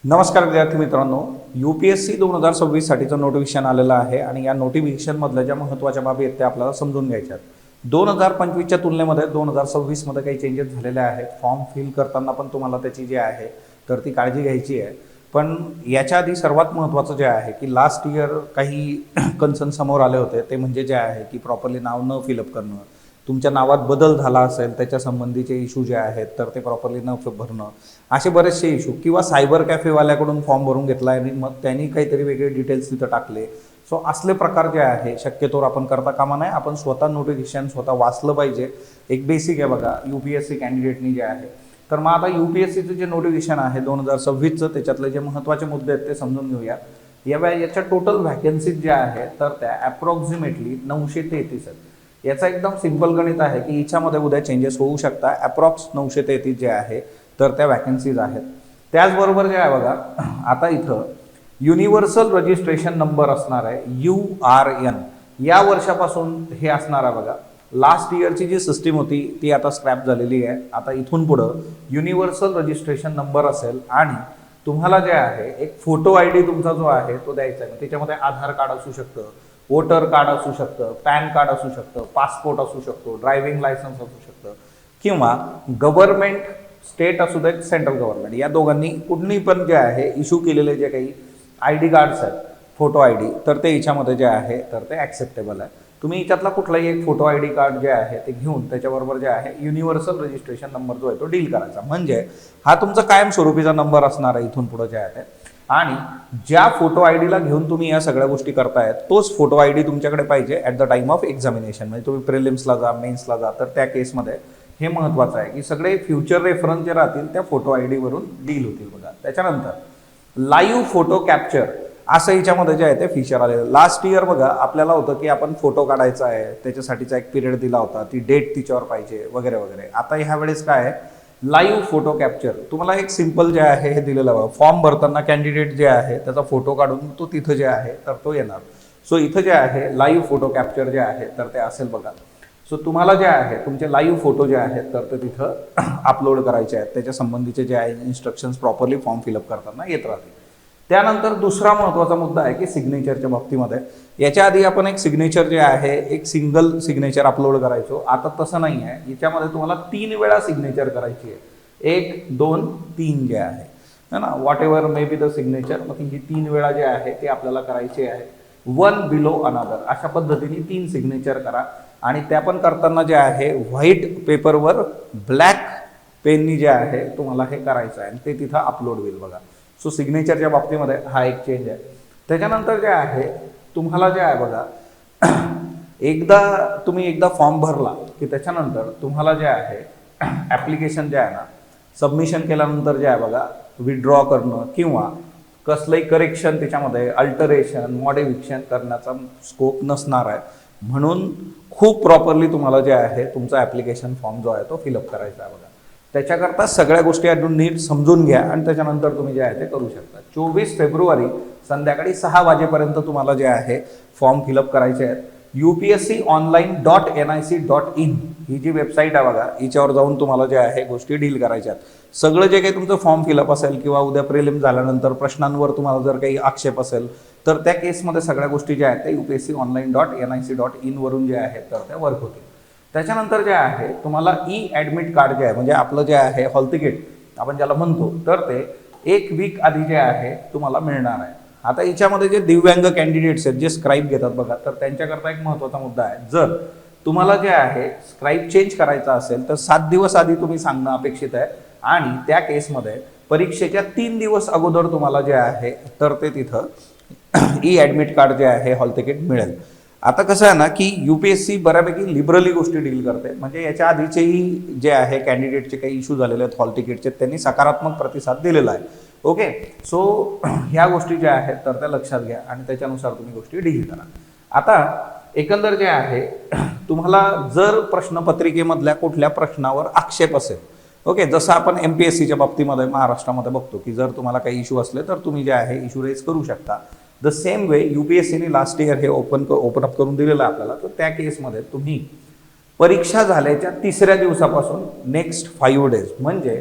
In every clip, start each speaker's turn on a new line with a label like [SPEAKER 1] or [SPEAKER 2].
[SPEAKER 1] नमस्कार विद्यार्थी मित्रांनो, UPSC 2026 साठीचं नोटिफिकेशन आलेलं आहे आणि या नोटिफिकेशनमधल्या ज्या महत्त्वाच्या बाबी आहेत त्या आपल्याला समजून घ्यायच्या आहेत। 2025च्या तुलनेमध्ये 2026 मध्ये काही चेंजेस झालेले आहेत। फॉर्म फिल करताना पण तुम्हाला त्याची जी आहे तर ती काळजी घ्यायची आहे। पण याच्या आधी सर्वात महत्त्वाचं जे आहे की लास्ट इयर काही कन्सर्न समोर आले होते, ते म्हणजे जे आहे की प्रॉपरली नाव न फिलअप करणं, तुमच्या नावात बदल झाला असेल त्याच्या संबंधीचे इशू जे आहेत तर ते प्रॉपरली न भरणं, असे बरेचसे इशू, किंवा सायबर कॅफेवाल्याकडून फॉर्म भरून घेतला आणि मग त्यांनी काहीतरी वेगळे डिटेल्स तिथं टाकले। सो असले प्रकार जे आहे शक्यतोवर आपण करता कामा नये। आपण स्वतः नोटिफिकेशन स्वतः वाचलं पाहिजे। एक बेसिक आहे बघा UPSC कॅन्डिडेटनी जे आहे तर मग आता UPSCचं जे नोटिफिकेशन आहे 2026चं, त्याच्यातले जे महत्त्वाचे मुद्दे आहेत ते समजून घेऊया। याच्या टोटल व्हॅकन्सीज ज्या आहेत तर त्या अप्रॉक्सिमेटली 933 आहेत। याचा एकदम सिंपल गणित आहे की याच्यामध्ये उद्या चेंजेस होऊ शकतात। अप्रॉक्स 933 जे आहे तर त्या वॅकन्सीज आहेत। त्याचबरोबर जे आहे बघा, आता इथं युनिव्हर्सल रजिस्ट्रेशन नंबर असणार आहे URN, या वर्षापासून हे असणार आहे बघा। लास्ट इयरची जी सिस्टीम होती ती आता स्क्रॅप झालेली आहे। आता इथून पुढं युनिव्हर्सल रजिस्ट्रेशन नंबर असेल आणि तुम्हाला जे आहे एक फोटो ID तुमचा जो आहे तो द्यायचा आहे। त्याच्यामध्ये आधार कार्ड असू शकतं, वोटर कार्ड असू शकतं, पॅन कार्ड असू शकतं, पासपोर्ट असू शकतो, ड्रायव्हिंग लायसन्स असू शकतं, किंवा गव्हर्नमेंट स्टेट असू दे सेंट्रल गव्हर्नमेंट, या दोघांनी कुठली पण जे आहे इश्यू केलेले जे काही ID कार्ड्स आहेत, फोटो ID, तर ते याच्यामध्ये जे आहे तर ते ॲक्सेप्टेबल आहे। तुम्ही याच्यातला कुठलाही एक फोटो ID कार्ड जे आहे ते घेऊन त्याच्याबरोबर जे आहे युनिव्हर्सल रजिस्ट्रेशन नंबर जो आहे तो डील करायचा, म्हणजे हा तुमचा कायमस्वरूपीचा नंबर असणार आहे इथून पुढे जे आहे ते। आणि ज्या फोटो IDला घेऊन तुम्ही या सगळ्या गोष्टी करतायत तोच फोटो ID तुमच्याकडे पाहिजे at the time of examination. म्हणजे तुम्ही प्रिलिम्सला जा, मेन्सला जा, तर त्या केसमध्ये हे महत्त्वाचं आहे की सगळे फ्युचर रेफरन्स जे राहतील त्या फोटो ID वरून डील होतील बघा। त्याच्यानंतर लाईव्ह फोटो कॅप्चर असं याच्यामध्ये जे आहे ते फीचर आलेलं। लास्ट इयर बघा आपल्याला होतं की आपण फोटो काढायचा आहे, त्याच्यासाठीचा एक पिरियड दिला होता, ती डेट तिच्यावर पाहिजे वगैरे वगैरे। आता ह्या वेळेस काय आहे, लाईव्ह फोटो कॅप्चर तुम्हाला एक सिंपल जे आहे हे दिलेलं आहे। फॉर्म भरताना कॅन्डिडेट जे आहे त्याचा फोटो काढून तो तिथं जे आहे तर तो येणार। सो इथं जे आहे लाईव्ह फोटो कॅप्चर जे आहे तर ते असेल बघा। सो तुम्हाला जे आहे तुमचे लाईव्ह फोटो जे आहेत तर ते तिथं अपलोड करायचे आहेत, त्याच्या संबंधीचे जे आहे इन्स्ट्रक्शन्स प्रॉपरली फॉर्म फिलअप करताना येत राहतील। त्यानंतर दुसरा महत्त्वाचा मुद्दा आहे की सिग्नेचरच्या बाबतीमध्ये, याच्या आधी आपण एक सिग्नेचर जे आहे एक सिंगल सिग्नेचर अपलोड करायचो, आता तसं नाही आहे। याच्यामध्ये तुम्हाला 3 वेळा सिग्नेचर करायची आहे, 1, 2, 3 जे आहे ना, what ever may be the signature, मग ही 3 वेळा जे आहे ते आपल्याला करायची आहे। वन बिलो अनदर अशा पद्धतीने 3 सिग्नेचर करा। आणि त्या पण करताना जे आहे व्हाईट पेपरवर ब्लॅक पेननी जे आहे तुम्हाला हे करायचं आहे आणि ते तिथं अपलोड होईल बघा। सो सिग्नेचरच्या बाबतीमध्ये हा एक चेंज आहे। त्याच्यानंतर जे आहे तुम्हाला जे आहे बघा, एकदा फॉर्म भरला की त्याच्यानंतर तुम्हाला जे आहे ॲप्लिकेशन जे आहे ना सबमिशन केल्यानंतर जे आहे बघा विथड्रॉ करणं किंवा कसलंही करेक्शन त्याच्यामध्ये अल्टरेशन मॉडिफिकेशन करण्याचा स्कोप नसणार आहे। म्हणून खूप प्रॉपरली तुम्हाला जे आहे तुमचा ॲप्लिकेशन फॉर्म जो आहे तो फिलअप करायचा आहे बघा। त्याच्याकरता सगळ्या गोष्टी अजून नीट समजून घ्या आणि त्याच्यानंतर तुम्ही जे आहे ते करू शकता। 24 फेब्रुवारी संध्याकाळी 6 वाजेपर्यंत तुम्हाला जे आहे फॉर्म फिलअप करायचे आहेत। upsconline.nic.in ही जी वेबसाईट आहे बघा, हिच्यावर जाऊन तुम्हाला जे आहे गोष्टी डील करायच्या आहेत। सगळं जे काही तुमचं फॉर्म फिलअप असेल किंवा उद्या प्रिलिम झाल्यानंतर प्रश्नांवर तुम्हाला जर काही आक्षेप असेल तर त्या केसमध्ये सगळ्या गोष्टी ज्या आहेत त्या upsconline.nic.in वरून जे आहेत तर त्या वर्क होतील। त्याच्यानंतर जे आहे तुम्हाला ॲडमिट कार्ड जे आहे म्हणजे आपलं जे आहे हॉल तिकीट आपण ज्याला म्हणतो, तर ते 1 वीक आधी जे आहे तुम्हाला मिळणार आहे। आता याच्यामध्ये जे दिव्यांग कॅन्डिडेट्स आहेत जे स्क्राईब घेतात बघा, तर त्यांच्याकरता एक महत्त्वाचा मुद्दा आहे, जर तुम्हाला जे आहे स्क्राईब चेंज करायचा असेल तर 7 दिवस आधी तुम्ही सांगणं अपेक्षित आहे आणि त्या केसमध्ये परीक्षेच्या 3 दिवस अगोदर तुम्हाला जे आहे तर ते तिथं ॲडमिट कार्ड जे आहे हॉल तिकीट मिळेल। आता कसं आहे ना की UPSC बऱ्यापैकी लिबरली गोष्टी डील करते, म्हणजे याच्या आधीचेही जे आहे कॅन्डिडेटचे काही इश्यू झालेले आहेत हॉल तिकीटचे, त्यांनी सकारात्मक प्रतिसाद दिलेला आहे। ओके, सो ह्या गोष्टी ज्या आहेत तर त्या लक्षात घ्या आणि त्याच्यानुसार तुम्ही गोष्टी डील करा। आता एकंदर जे आहे तुम्हाला जर प्रश्नपत्रिकेमधल्या कुठल्या प्रश्नावर आक्षेप असेल, ओके, जसं आपण MPSCच्या बाबतीमध्ये महाराष्ट्रामध्ये बघतो की जर तुम्हाला काही इश्यू असले तर तुम्ही जे आहे इश्यू रेज करू शकता। द सेम वे UPSCने लास्ट इयर हे ओपन अप करून दिलेलं आहे आपल्याला, तर त्या केसमध्ये तुम्ही परीक्षा झाल्याच्या 3ऱ्या दिवसापासून नेक्स्ट 5 डेज म्हणजे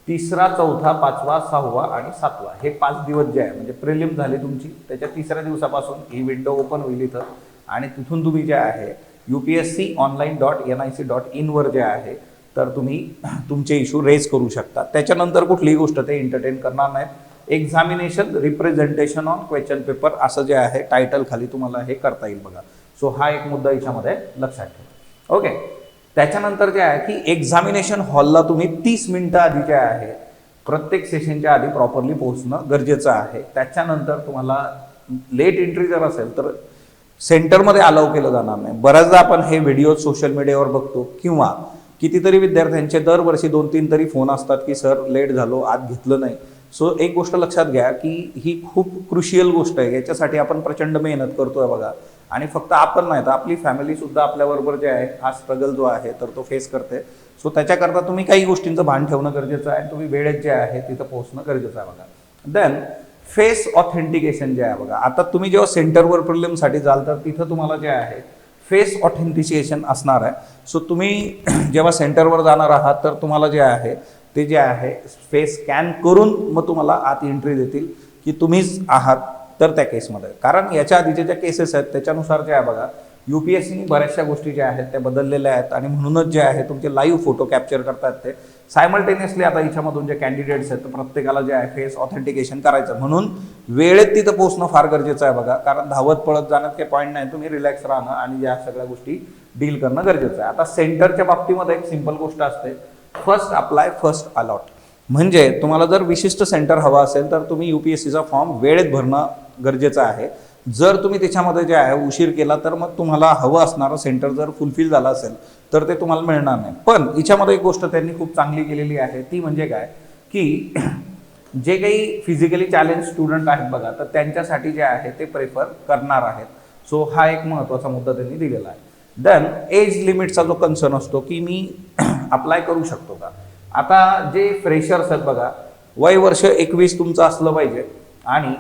[SPEAKER 1] तिसरा, चौथा, पाचवा, सहावा आणि सातवा हे 5 दिवस जे आहे म्हणजे प्रिलिम झाली तुमची, त्याच्या तिसऱ्या दिवसापासून ही विंडो ओपन होईल इथं आणि तिथून तुम्ही जे आहे upsconline.nic.in वर जे आहे तर तुम्ही तुमचे इश्यू रेज करू शकता. त्याच्यानंतर कुठलीही गोष्ट ते एंटरटेन करणार नाहीत. Examination representation on question paper असं जे आहे टायटल खाली तुम्हाला हे करता येईल बघा. सो हा एक मुद्दा याच्यामध्ये लक्षात ठेवा. ओके, त्याच्यानंतर जे आहे की एक्झामिनेशन हॉलला तुम्ही 30 मिनिटं आधी जे आहे प्रत्येक सेशनच्या आधी प्रॉपरली पोहोचणं गरजेचं आहे. त्याच्यानंतर तुम्हाला लेट एंट्री जर असेल तर सेंटरमध्ये अलाउ केलं जाणार नाही. बऱ्याचदा आपण हे व्हिडिओ सोशल मीडियावर बघतो किंवा कितीतरी विद्यार्थ्यांचे दरवर्षी 2-3 तरी फोन असतात की सर लेट झालो, आत घेतलं नाही. सो एक गोष्ट लक्षात घ्या की ही खूप क्रुशियल गोष्ट आहे. याच्यासाठी आपण प्रचंड मेहनत करतोय बघा आणि फक्त आपण नाही तर आपली फॅमिली सुद्धा आपल्याबरोबर जे आहे हा स्ट्रगल जो आहे तर तो फेस करते. सो त्याच्याकरता तुम्ही काही गोष्टींचं भान ठेवणं गरजेचं आहे. तुम्ही वेळेत जे आहे तिथं पोहोचणं गरजेचं आहे बघा. देन फेस ऑथेंटिकेशन जे आहे बघा, आता तुम्ही जेव्हा सेंटरवर प्रिलिमसाठी जाल तर तिथं तुम्हाला जे आहे फेस ऑथेंटिकेशन असणार आहे. सो तुम्ही जेव्हा सेंटरवर जाणार आहात तर तुम्हाला जे आहे ते जे आहे फेस स्कॅन करून मग तुम्हाला आत एंट्री देतील की तुम्हीच आहात तर त्या केसमध्ये. कारण याच्या आधीचे ज्या केसेस आहेत त्याच्यानुसार जे आहे बघा UPSCने बऱ्याचशा गोष्टी ज्या आहेत त्या बदललेल्या आहेत आणि म्हणूनच जे आहे तुमचे लाईव्ह फोटो कॅप्चर करतात ते सायमल्टेनियसली. आता याच्यामधून जे कॅन्डिडेट्स आहेत तर प्रत्येकाला जे आहे फेस ऑथेंटिकेशन करायचं, म्हणून वेळेत तिथं पोहोचणं फार गरजेचं आहे बघा. कारण धावत पळत जाण्यात काही पॉईंट नाही. तुम्ही रिलॅक्स राहणं आणि या सगळ्या गोष्टी डील करणं गरजेचं आहे. आता सेंटरच्या बाबतीमध्ये एक सिंपल गोष्ट असते, फर्स्ट अप्लाय फर्स्ट अलॉट. म्हणजे तुम्हाला जर विशिष्ट सेंटर हवा असेल तर तुम्ही UPSCचा फॉर्म वेळेत भरणं गरजेचं आहे. जर तुम्ही त्याच्यामध्ये जे आहे उशीर केला तर मग तुम्हाला हवं असणारं सेंटर जर फुलफिल झालं असेल तर ते तुम्हाला मिळणार नाही. पण याच्यामध्ये एक गोष्ट त्यांनी खूप चांगली केलेली आहे ती म्हणजे काय की जे काही फिजिकली चॅलेंज स्टुडंट आहेत बघा तर त्यांच्यासाठी जे आहे ते प्रेफर करणार आहेत. सो हा एक महत्त्वाचा मुद्दा त्यांनी दिलेला आहे. देन एज लिमिटचा जो कन्सर्न असतो की मी अप्लाय करू शकतो का. आता जे फ्रेशर्स आहेत बघा वय वर्ष 21 तुमचं असलं पाहिजे आणि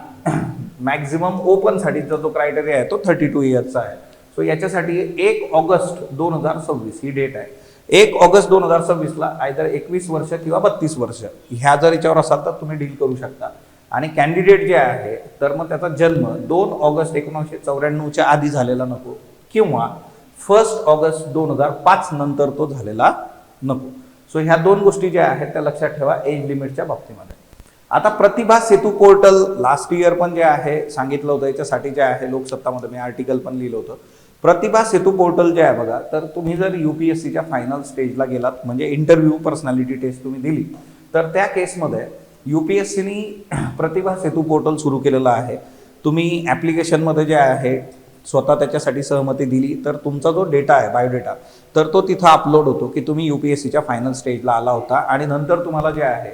[SPEAKER 1] मॅक्झिमम ओपनसाठीचा जो क्रायटेरिया आहे तो 32 इयर्सचा आहे. सो याच्यासाठी 1 ऑगस्ट 2026 ही डेट आहे. 1 ऑगस्ट 2026ला आयदर 21 वर्ष किंवा 32 वर्ष ह्या जर याच्यावर असाल तर तुम्ही डील करू शकता. आणि कॅन्डिडेट जे आहे तर मग त्याचा जन्म 2 ऑगस्ट 1994च्या आधी झालेला नको किंवा 1 ऑगस्ट 2005 नंतर तो झालेला नको. सो ह्या 2 गोष्टी ज्या आहेत त्या लक्षात ठेवा एज लिमिटच्या बाबतीमध्ये. आता प्रतिभा सेतू पोर्टल लास्ट इयर पण जे आहे सांगितलं होतं याच्यासाठी जे आहे लोकसत्तामध्ये मी आर्टिकल पण लिहिलं होतं. प्रतिभा सेतू पोर्टल जे आहे बघा तर तुम्ही जर UPSCच्या फायनल स्टेजला गेलात म्हणजे इंटरव्ह्यू पर्सनॅलिटी टेस्ट तुम्ही दिली तर त्या केसमध्ये UPSCनी प्रतिभा सेतू पोर्टल सुरू केलेलं आहे. तुम्ही ॲप्लिकेशनमध्ये जे आहे स्वतः त्याच्यासाठी सहमती दिली तर तुमचा जो डेटा आहे बायोडेटा तर तो तिथं अपलोड होतो की तुम्ही UPSCच्या फायनल स्टेजला आला होता. आणि नंतर तुम्हाला जे आहे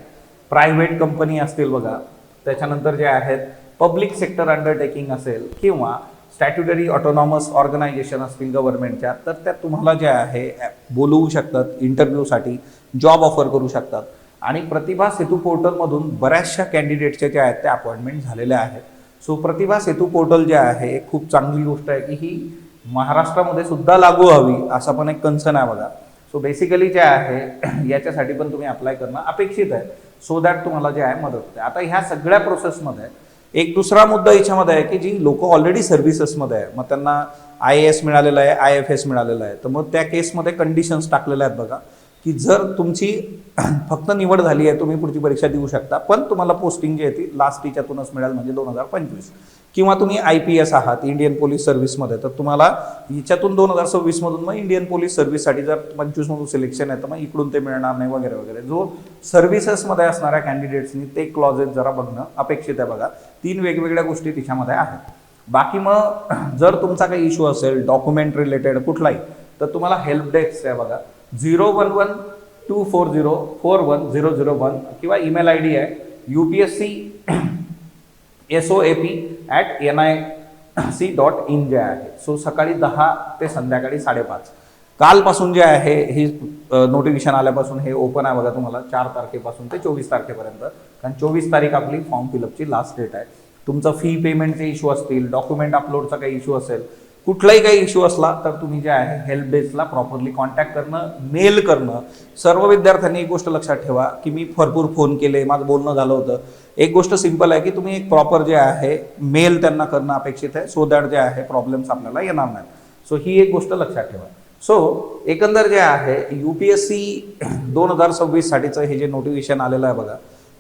[SPEAKER 1] प्रायव्हेट कंपनी असतील बघा त्याच्यानंतर जे आहेत पब्लिक सेक्टर अंडरटेकिंग असेल किंवा स्टॅट्युटरी ऑटोनॉमस ऑर्गनायझेशन असतील गव्हर्नमेंटच्या तर त्या तुम्हाला जे आहे बोलवू शकतात इंटरव्ह्यूसाठी, जॉब ऑफर करू शकतात. आणि प्रतिभा सेतू पोर्टलमधून बऱ्याचशा कॅन्डिडेटच्या ज्या आहेत त्या अपॉइंटमेंट झालेल्या आहेत. सो प्रतिभा सेतू पोर्टल जे आहे एक खूप चांगली गोष्ट आहे की ही महाराष्ट्रामध्ये सुद्धा लागू व्हावी असा पण एक कन्सर्न आहे बघा. सो बेसिकली जे आहे याच्यासाठी पण तुम्ही अप्लाय करणं अपेक्षित आहे सो दॅट तुम्हाला जे आहे मदत होते. आता ह्या सगळ्या प्रोसेसमध्ये एक दुसरा मुद्दा याच्यामध्ये आहे की जी लोक ऑलरेडी सर्व्हिसेसमध्ये आहे मग त्यांना IAS मिळालेलं आहे, IFS मिळालेलं आहे तर मग त्या केसमध्ये कंडिशन्स टाकलेल्या आहेत बघा की जर तुमची फक्त निवड झाली आहे तुम्ही पुढची परीक्षा देऊ शकता पण तुम्हाला पोस्टिंग जी आहे ती लास्ट याच्यातूनच मिळेल म्हणजे 2025. किंवा तुम्ही IPS आहात इंडियन पोलीस सर्व्हिसमध्ये तर तुम्हाला याच्यातून 2026 मधून मग इंडियन पोलीस सर्व्हिससाठी जर 25 मधून सिलेक्शन आहे तर मग इकडून ते मिळणार नाही वगैरे वगैरे. जो सर्व्हिसेसमध्ये असणाऱ्या कॅन्डिडेट्सनी ते क्लॉजेस जरा बघणं अपेक्षित आहे बघा. 3 वेगवेगळ्या गोष्टी तिच्यामध्ये आहेत. बाकी मग जर तुमचा काही इश्यू असेल डॉक्युमेंट रिलेटेड कुठलाही तर तुम्हाला हेल्प डेस्क आहे बघा 011-240-41001 किंवा ईमेल ID आहे upscsop@nic.in जे आहे. सो सकाळी 10 ते संध्याकाळी 5:30 कालपासून जे आहे ही नोटिफिकेशन आल्यापासून हे ओपन आहे बघा तुम्हाला 4 तारखेपासून ते 24 तारखेपर्यंत. कारण 24 तारीख आपली फॉर्म फिलअपची लास्ट डेट आहे. तुमचं फी पेमेंटचे इश्यू असतील, डॉक्युमेंट अपलोडचा काही इश्यू असेल, कुठलाही काही इश्यू असला तर तुम्ही जे आहे हेल्प डेस्कला प्रॉपरली कॉन्टॅक्ट करणं, मेल करणं. सर्व विद्यार्थ्यांनी एक गोष्ट लक्षात ठेवा की मी भरपूर फोन केले, माझं बोलणं झालं होतं. एक गोष्ट सिंपल आहे की तुम्ही एक प्रॉपर जे आहे मेल त्यांना करणं अपेक्षित आहे, सो दॅट जे आहे प्रॉब्लेम्स आपल्याला येणार नाहीत. सो ही एक गोष्ट लक्षात ठेवा. सो एकंदर जे आहे UPSC 2026 साठीचं हे जे नोटिफिकेशन आलेलं आहे बघा,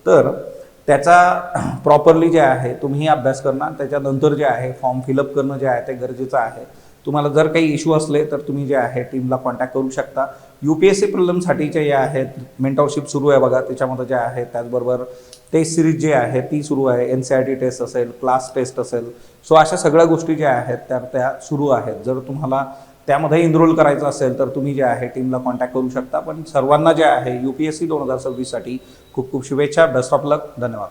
[SPEAKER 1] तर त्याचा प्रॉपरली जे आहे तुम्ही अभ्यास करणं, त्याच्यानंतर जे आहे फॉर्म फिलअप करणं जे आहे ते गरजेचं आहे. तुम्हाला जर काही इश्यू असले तर तुम्ही जे आहे टीमला कॉन्टॅक्ट करू शकता. UPSC प्रिलिम्ससाठीचे जे आहेत मेंटॉरशिप सुरू आहे बघा, त्याच्यामध्ये जे आहे त्याचबरोबर टेस्ट सिरीज जी आहे ती सुरू आहे. NCERT टेस्ट असेल, क्लास टेस्ट असेल, सो अशा सगळ्या गोष्टी ज्या आहेत त्या सुरू आहेत. जर तुम्हाला त्यामध्ये इनरोल करायचं असेल तर तुम्ही जे आहे टीमला कॉन्टॅक्ट करू शकता. पण सर्वांना जे आहे UPSC 2026 साठी खूप खूप शुभेच्छा. बेस्ट ऑफ लक. धन्यवाद.